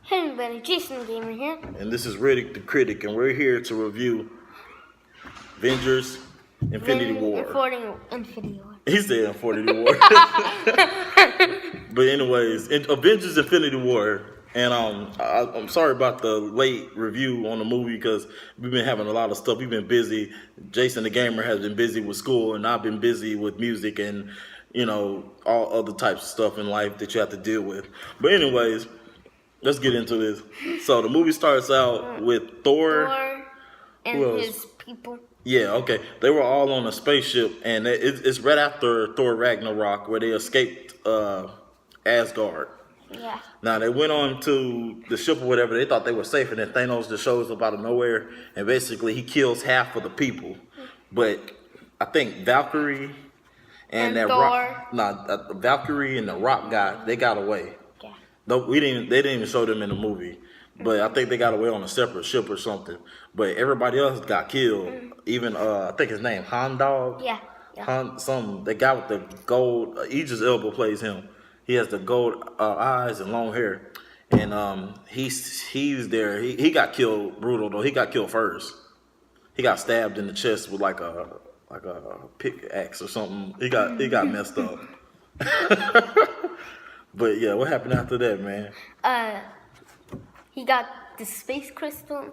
Hey everybody, Jason Gamer here. And this is Riddick the Critic, and we're here to review Avengers Infinity War. Infinity War. He said Infinity War. But anyways, Avengers Infinity War. And I'm sorry about the late review on the movie because we've been having a lot of stuff. We've been busy. Jason the Gamer has been busy with school, and I've been busy with music and, you know, all other types of stuff in life that you have to deal with. But anyways, let's get into this. So the movie starts out with Thor and his people. Yeah, okay. They were all on a spaceship, and it's right after Thor Ragnarok where they escaped Asgard. Yeah. Now they went on to the ship or whatever. They thought they were safe, and then Thanos just shows up out of nowhere, and basically he kills half of the people. But I think Valkyrie and that Thor. Valkyrie and the Rock guy, they got away. Yeah. No, they didn't even show them in the movie, but I think they got away on a separate ship or something. But everybody else got killed. Even I think his name Heimdall. Yeah. The guy with the gold. Idris Elba plays him. He has the gold eyes and long hair, and he's there. He got killed brutal though. He got killed first. He got stabbed in the chest with like a pickaxe or something. He got messed up. But yeah, what happened after that, man? He got the space crystal.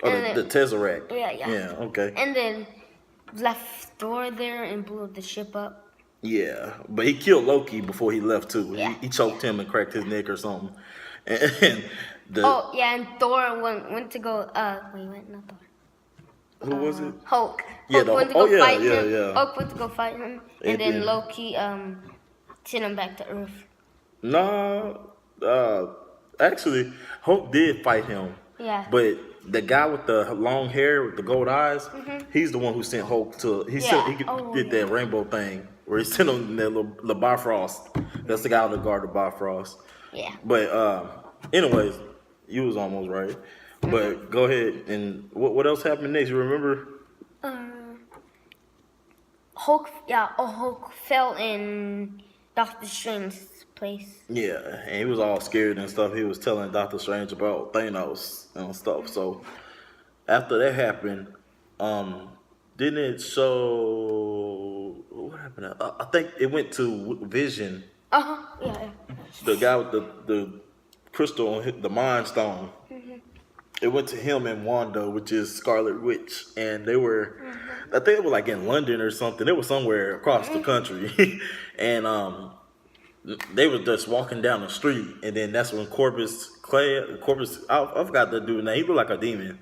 Oh, the Tesseract. Yeah. Yeah, okay. And then left Thor there and blew the ship up. Yeah, but he killed Loki before he left too. Yeah. He choked him and cracked his neck or something. And and Thor went to go. Wait, not Thor. Who was it? Hulk. Yeah, Hulk went to go fight him. Yeah. Hulk went to go fight him, and then Loki sent him back to Earth. No, actually, Hulk did fight him. Yeah. But the guy with the long hair with the gold eyes, he's the one who sent Hulk to. He did that rainbow thing where he sent him the Bifrost. That's the guy that guarded the Bifrost. Yeah. But anyways, you was almost right. But go ahead and what else happened next? You remember? Hulk fell in Doctor Strange's place. Yeah, and he was all scared and stuff. He was telling Doctor Strange about Thanos and stuff. So after that happened, didn't it show what happened? I think it went to Vision. Yeah. The guy with the crystal on the Mind Stone. It went to him and Wanda, which is Scarlet Witch, and they were, I think it was like in London or something. They were somewhere across the country, and they were just walking down the street, and then that's when Corpus, I forgot the dude's name. He looked like a demon,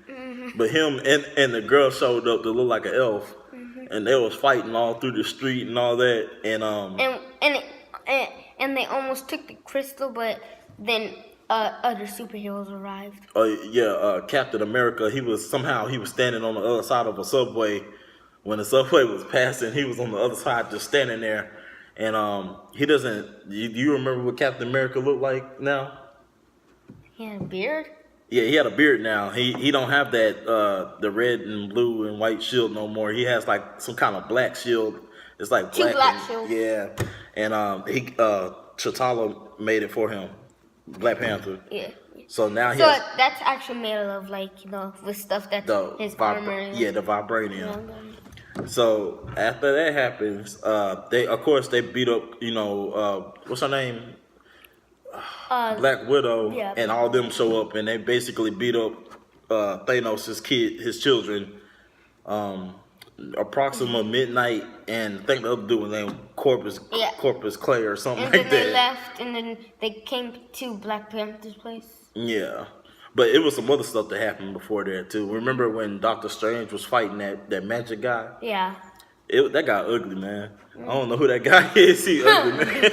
but him and the girl showed up to look like an elf, and they was fighting all through the street and all that, and they almost took the crystal, but then other superheroes arrived. Captain America. He was standing on the other side of a subway when the subway was passing. He was on the other side, just standing there. And he doesn't. Do you remember what Captain America looked like now? He had a beard. Yeah, he had a beard now. He don't have that the red and blue and white shield no more. He has like some kind of black shield. It's like two black shields. Yeah, and T'Challa made it for him. Black Panther. Yeah. So now that's actually made of with stuff that's his armor. Yeah, the vibranium. So after that happens, they beat up, what's her name? Black Widow, and all them show up, and they basically beat up Thanos' his children. Approximately midnight, and I think the other dude was named Corpus Clay or something like that. And then they left, and then they came to Black Panther's place. Yeah. But it was some other stuff that happened before that too. Remember when Doctor Strange was fighting that magic guy? Yeah. That guy ugly, man. I don't know who that guy is. He ugly, man.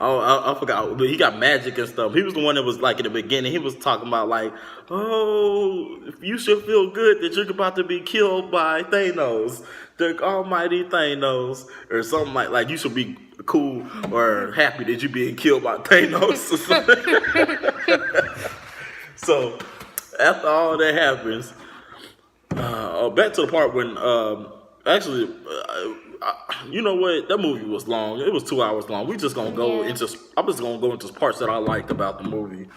I forgot. But he got magic and stuff. He was the one that was like in the beginning. He was talking about like, you should feel good that you're about to be killed by Thanos, the almighty Thanos, or something like you should be cool or happy that you're being killed by Thanos. Or something. So after all that happens, back to the part when you know what? That movie was long. It was 2 hours long. I'm just gonna go into parts that I liked about the movie.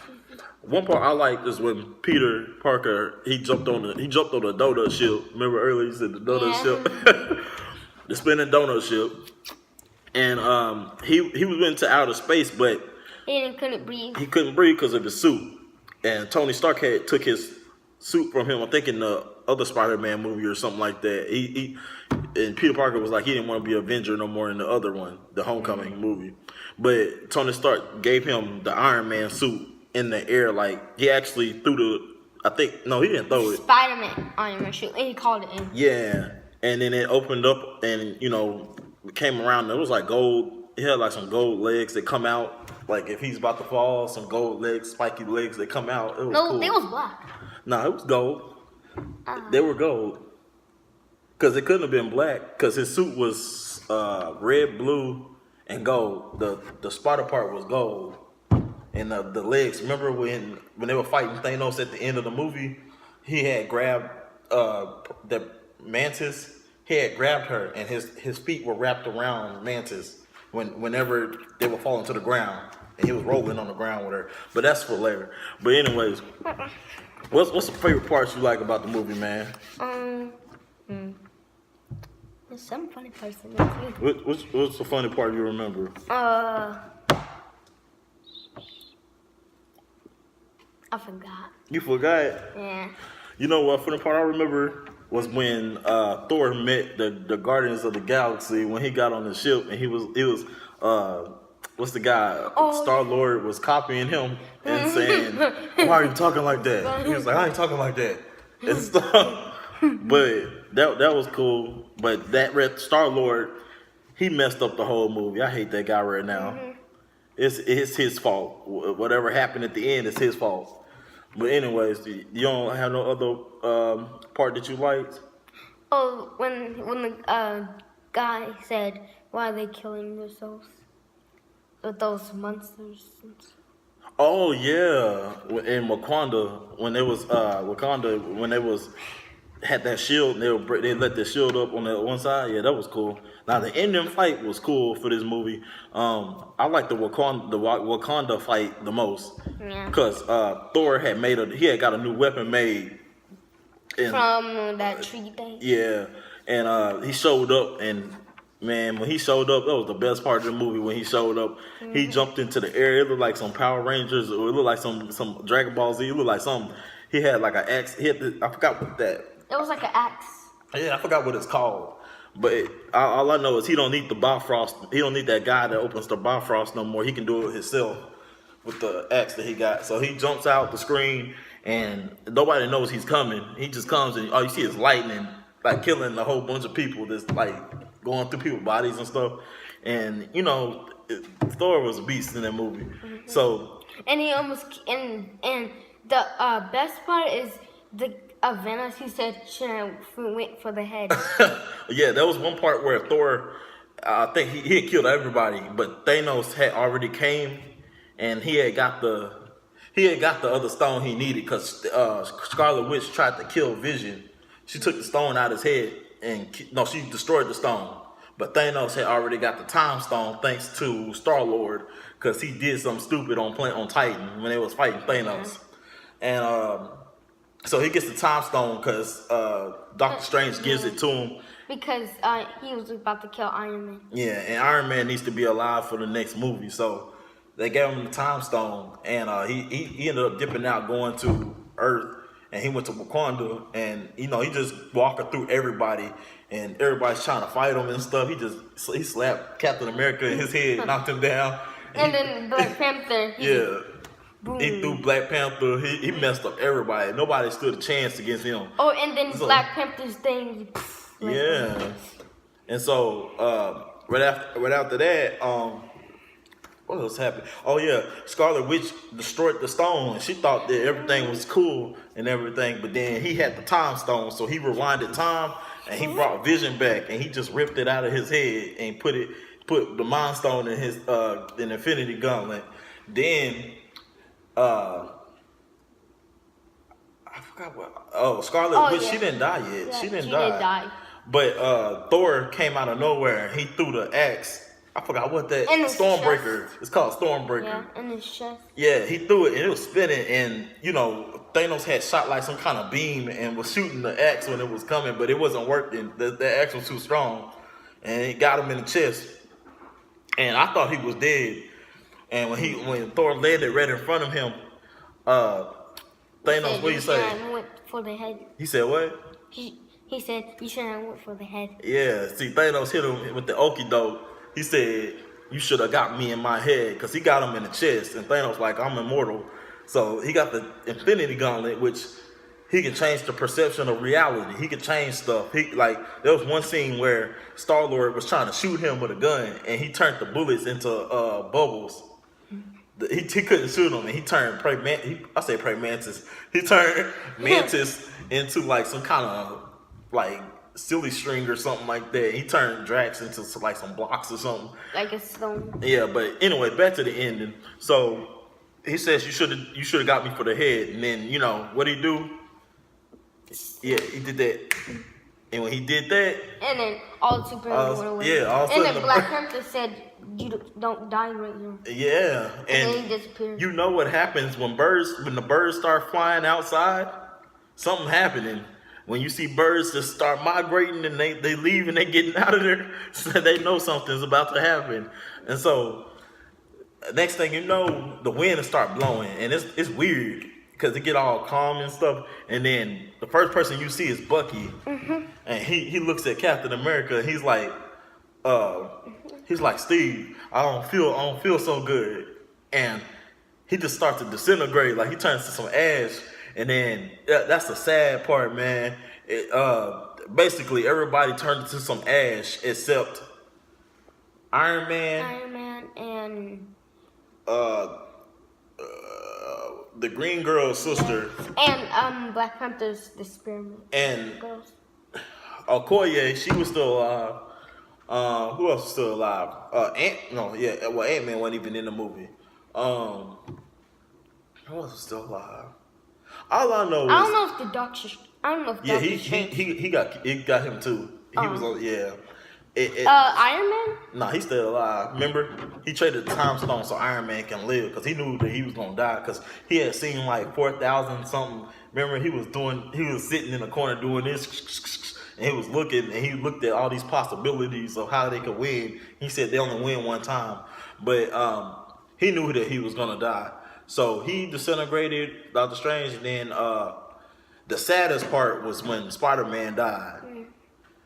One part I liked is when Peter Parker he jumped on the donut ship. Remember earlier you said the donut ship, the spinning donut ship, and he went into outer space, but he couldn't breathe. He couldn't breathe because of his suit, and Tony Stark took his suit from him. I think in the other Spider-Man movie or something like that. And Peter Parker was like he didn't want to be Avenger no more in the other one, the Homecoming movie. But Tony Stark gave him the Iron Man suit in the air, like he actually threw he didn't throw it. Spider-Man Iron Man suit, and he called it in. Yeah, and then it opened up, and it came around. It was like gold. It had like some gold legs that come out. Like if he's about to fall, some gold legs, spiky legs that come out. It was cool. They was black. No, it was gold. They were gold. Because it couldn't have been black. Because his suit was red, blue, and gold. The spotter part was gold. And the legs. Remember when they were fighting Thanos at the end of the movie? He had grabbed the Mantis. He had grabbed her, and his feet were wrapped around Mantis whenever they were falling to the ground. And he was rolling on the ground with her. But that's for later. But anyways, what's the favorite parts you like about the movie, man? There's some funny parts in it too. What's the funny part you remember? I forgot. You forgot? Yeah. You know what funny part I remember was when Thor met the Guardians of the Galaxy when he got on the ship, and it was what's the guy? Star-Lord was copying him and saying, "Why are you talking like that?" He was like, "I ain't talking like that," and stuff. But that was cool. But that Star-Lord, he messed up the whole movie. I hate that guy right now. It's his fault. Whatever happened at the end is his fault. But anyways, you don't have no other part that you liked? Oh, when the guy said, "Why are they killing themselves with those monsters?" Oh yeah, in Wakanda when they had that shield, they let the shield up on the one side. Yeah, that was cool. Now the ending fight was cool for this movie. I like the Wakanda fight the most because Thor had got a new weapon made from that tree thing. Yeah, and he showed up, and man, when he showed up, that was the best part of the movie. When he showed up, he jumped into the air. It looked like some Power Rangers, or it looked like some Dragon Ball Z. It looked like something. He had like an axe. I forgot what that. It was like an axe. Yeah, I forgot what it's called. But all I know is he don't need the Bifrost. He don't need that guy that opens the Bifrost no more. He can do it himself with the axe that he got. So he jumps out the screen, and nobody knows he's coming. He just comes, and all you see is lightning, like killing a whole bunch of people that's like going through people's bodies and stuff. And Thor was a beast in that movie. So and he almost and the best part is the Avengers. He said, "Should I wait for the head?" Yeah, that was one part where Thor, I think he had killed everybody, but Thanos had already came, and he had got the other stone he needed because Scarlet Witch tried to kill Vision. She took the stone out of his head, she destroyed the stone. But Thanos had already got the time stone thanks to Star-Lord because he did something stupid on Titan when they was fighting Thanos, and so he gets the time stone because Doctor Strange gives it to him. Because he was about to kill Iron Man. Yeah, and Iron Man needs to be alive for the next movie. So they gave him the time stone. And he ended up dipping out, going to Earth. And he went to Wakanda. And, he just walking through everybody. And everybody's trying to fight him and stuff. He slapped Captain America in his head, knocked him down. And then Black Panther. Boom. He threw Black Panther. He messed up everybody. Nobody stood a chance against him. Oh, and then Black Panther's thing. Yeah. And so right after that, what else happened? Oh yeah, Scarlet Witch destroyed the stone, and she thought that everything was cool and everything. But then he had the time stone, so he rewinded time and he brought Vision back, and he just ripped it out of his head and put the Mind Stone in his in Infinity Gauntlet. Then I forgot what. Oh, Scarlet Witch. Yeah. She didn't die yet. Yeah, she didn't die. But Thor came out of nowhere. He threw the axe I forgot what that In his Stormbreaker. It's called Stormbreaker. Yeah, in his chest. Yeah, he threw it and it was spinning, and Thanos had shot like some kind of beam and was shooting the axe when it was coming, but it wasn't working. The axe was too strong, and it got him in the chest. And I thought he was dead. And when Thor landed right in front of him, Thanos, what you say? I went for the head. He said what? He said you should have went for the head. Yeah, see, Thanos hit him with the okie doke. He said, you should have got me in my head, because he got him in the chest. And Thanos like, I'm immortal. So he got the Infinity Gauntlet, which he can change the perception of reality. He can change stuff. There was one scene where Star-Lord was trying to shoot him with a gun, and he turned the bullets into bubbles. He couldn't shoot him, and he turned Mantis. He turned Mantis into like some kind of like silly string or something like that. He turned Drax into like some blocks or something. Like a stone. Yeah, but anyway, back to the ending. So he says you should have got me for the head, and then what he do? Yeah, he did that. And when he did that, and then all the superheroes went away. Yeah, all of a and sudden then Black Panther said, "You don't die right here." Yeah, and then he disappeared. You know what happens when the birds start flying outside? Something happening. When you see birds just start migrating and they leave and they getting out of there, so they know something's about to happen. And so next thing you know, the wind will start blowing, and it's weird because it get all calm and stuff. And then the first person you see is Bucky, and he looks at Captain America, and he's like, Steve, I don't feel so good, and he just starts to disintegrate, like he turns to some ash. And then that's the sad part, man. Basically, everybody turned into some ash except Iron Man, and the Green Girl's sister, and Black Panther's experiment. And Okoye, she was still alive. Who else was still alive? Ant-Man wasn't even in the movie. Who else was still alive? All I know is I don't know if the Doctor. I don't know if he got him too. He was on Iron Man? Nah, he's still alive. Remember, he traded the time stone so Iron Man can live because he knew that he was gonna die because he had seen like 4,000 something. Remember, he was sitting in the corner doing this, and he was looking, and he looked at all these possibilities of how they could win. He said they only win one time, but he knew that he was gonna die. So he disintegrated Doctor Strange, and then the saddest part was when Spider-Man died.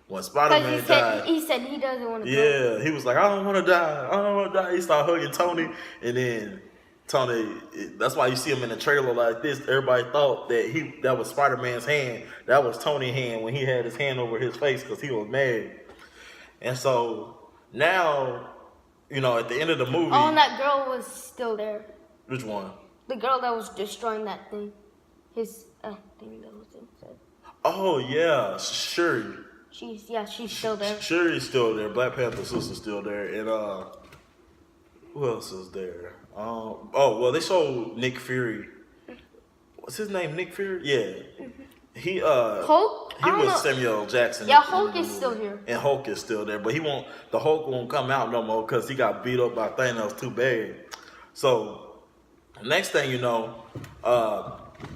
When Spider-Man died, he said he doesn't want to. Yeah, he was like, I don't want to die. I don't want to die. He started hugging Tony, and then Tony. That's why you see him in the trailer like this. Everybody thought that was Spider-Man's hand. That was Tony's hand when he had his hand over his face because he was mad. And so now, at the end of the movie, and that girl was still there. Which one? The girl that was destroying that thing. His thing that was inside. Oh yeah, Shuri. She's still there. Shuri's still there. Black Panther's sister's still there, and who else is there? They showed Nick Fury. What's his name? Nick Fury? Yeah. He Hulk. He was Samuel L. Jackson. Yeah, Hulk is still here. And Hulk is still there, but the Hulk won't come out no more because he got beat up by Thanos too bad. So. Next thing you know,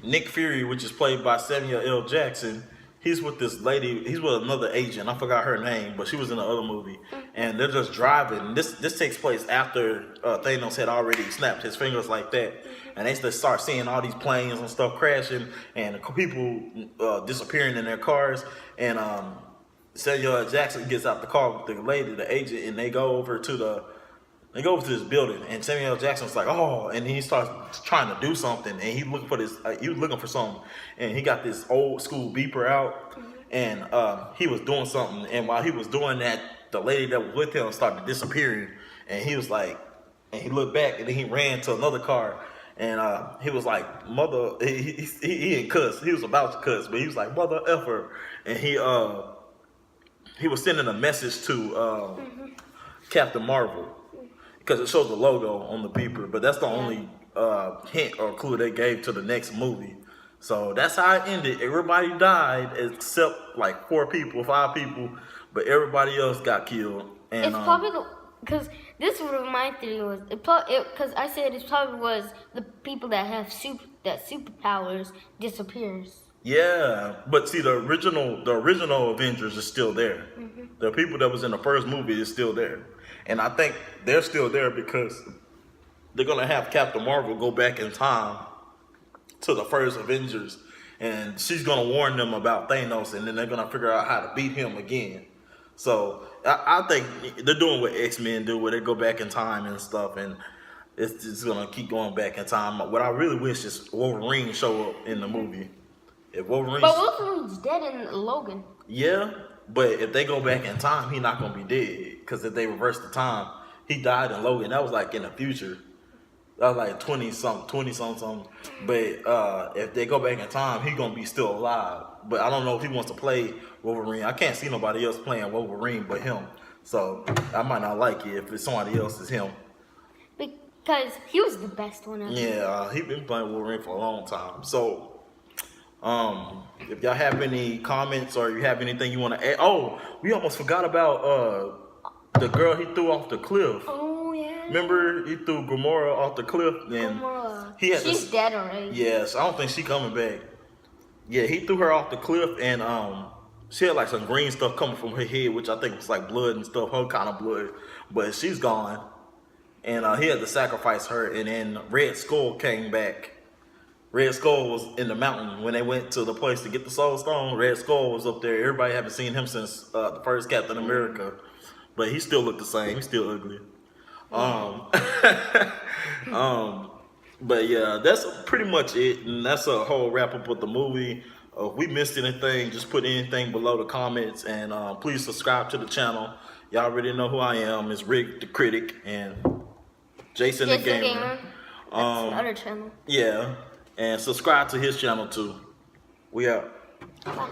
Nick Fury, which is played by Samuel L. Jackson, he's with this lady. He's with another agent. I forgot her name, but she was in the other movie. And they're just driving. This takes place after Thanos had already snapped his fingers like that. And they just start seeing all these planes and stuff crashing and people disappearing in their cars. And Samuel L. Jackson gets out the car with the lady, the agent, and they go over to this building, and Samuel L. Jackson's like, oh, and then he starts trying to do something, and he was looking for something, and he got this old school beeper out, and he was doing something, and while he was doing that, the lady that was with him started disappearing, and he was like, and he looked back, and then he ran to another car, and he was like, mother, he didn't cuss, he was about to cuss, but he was like, mother effer, and he was sending a message to Captain Marvel. Because it shows the logo on the beeper, but that's the only hint or clue they gave to the next movie. So that's how it ended. Everybody died except like 5 people, but everybody else got killed. And it's probably Because this was my theory was because I said it probably was the people that have superpowers disappears. Yeah, but see, the original Avengers is still there. The people that was in the first movie is still there, and I think they're still there because they're gonna have Captain Marvel go back in time to the first Avengers, and she's gonna warn them about Thanos, and then they're gonna figure out how to beat him again. So I think they're doing what X-Men do, where they go back in time and stuff, and it's just gonna keep going back in time. What I really wish is Wolverine show up in the movie. If Wolverine, but Wolverine's dead in Logan. yeah, but if they go back in time, he's not gonna be dead. Because if they reverse the time, he died in Logan. That was like in the future. That was like 20 something. But if they go back in time, he gonna be still alive. But I don't know if he wants to play Wolverine. I can't see nobody else playing Wolverine but him. So I might not like it if it's somebody else is him. Because he was the best one ever. Yeah, he been playing Wolverine for a long time. So if y'all have any comments or you have anything you want to add. Oh, we almost forgot about the girl he threw off the cliff. Oh yeah. Remember he threw Gamora off the cliff and she's dead already. Yes, I don't think she coming back. Yeah, he threw her off the cliff and she had like some green stuff coming from her head, which I think was like blood and stuff, her kind of blood. But she's gone. And he had to sacrifice her, and then Red Skull came back. Red Skull was in the mountain when they went to the place to get the Soul Stone. Red Skull was up there. Everybody haven't seen him since the first Captain America, but he still looked the same. He's still ugly. But yeah, that's pretty much it, and that's a whole wrap up of the movie. If we missed anything, just put anything below the comments, and please subscribe to the channel. Y'all already know who I am. It's Riddick the Critic and Jason the Gamer. That's another channel. Yeah. And subscribe to his channel too. We out. Bye.